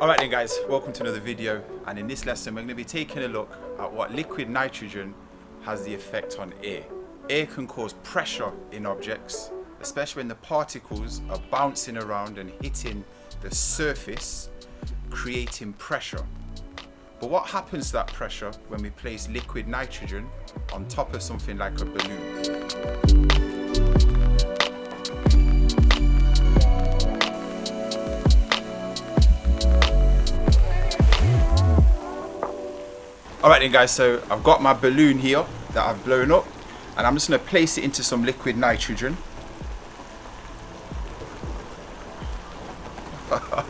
Alright then guys, welcome to another video, and in this lesson we're going to be taking a look at what liquid nitrogen has the effect on air. Air can cause pressure in objects, especially when the particles are bouncing around and hitting the surface, creating pressure. But what happens to that pressure when we place liquid nitrogen on top of something like a balloon? Alright then guys, so I've got my balloon here that I've blown up, and I'm just going to place it into some liquid nitrogen. Alright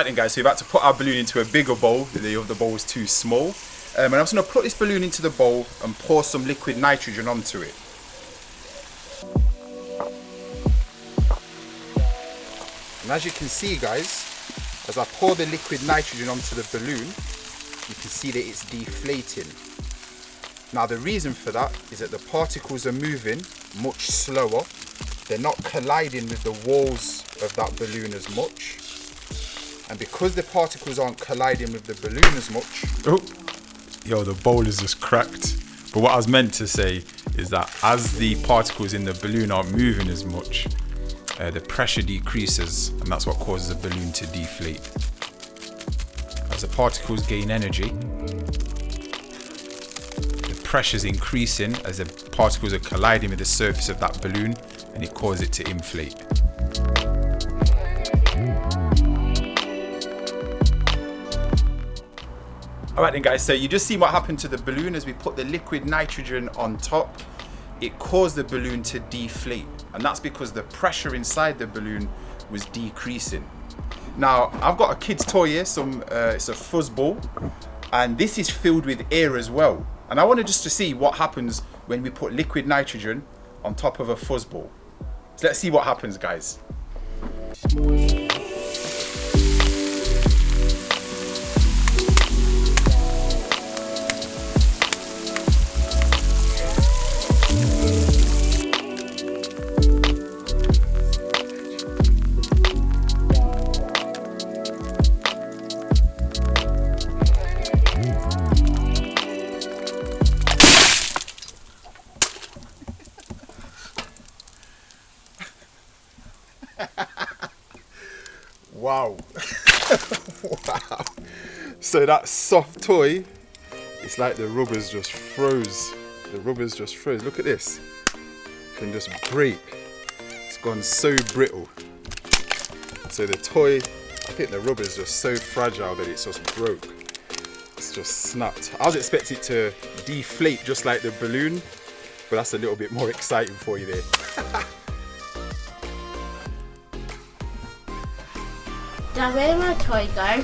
then guys, so we've had to put our balloon into a bigger bowl. The other bowl was too small. And I'm just going to put this balloon into the bowl and pour some liquid nitrogen onto it. And as you can see guys, as I pour the liquid nitrogen onto the balloon, you can see that it's deflating. Now the reason for that is that the particles are moving much slower. They're not colliding with the walls of that balloon as much. And because the particles aren't colliding with the balloon as much... Oh, yo, the bowl is just cracked. But what I was meant to say is that as the particles in the balloon aren't moving as much, the pressure decreases, and that's what causes the balloon to deflate. As the particles gain energy, the pressure is increasing as the particles are colliding with the surface of that balloon, and it causes it to inflate. Alright then guys, so you just see what happened to the balloon as we put the liquid nitrogen on top. It caused the balloon to deflate, and that's because the pressure inside the balloon was decreasing. Now I've got a kid's toy here, it's a Fuzz Ball, and this is filled with air as well, and I wanted just to see what happens when we put liquid nitrogen on top of a Fuzz Ball. So let's see what happens guys. Wow. Wow. So that soft toy, it's like the rubbers just froze. The rubbers just froze. Look at this. It can just break. It's gone so brittle. So the toy, I think the rubber's just so fragile that it's just broke. It's just snapped. I was expecting it to deflate just like the balloon, but that's a little bit more exciting for you there. Dad, where did my toy go?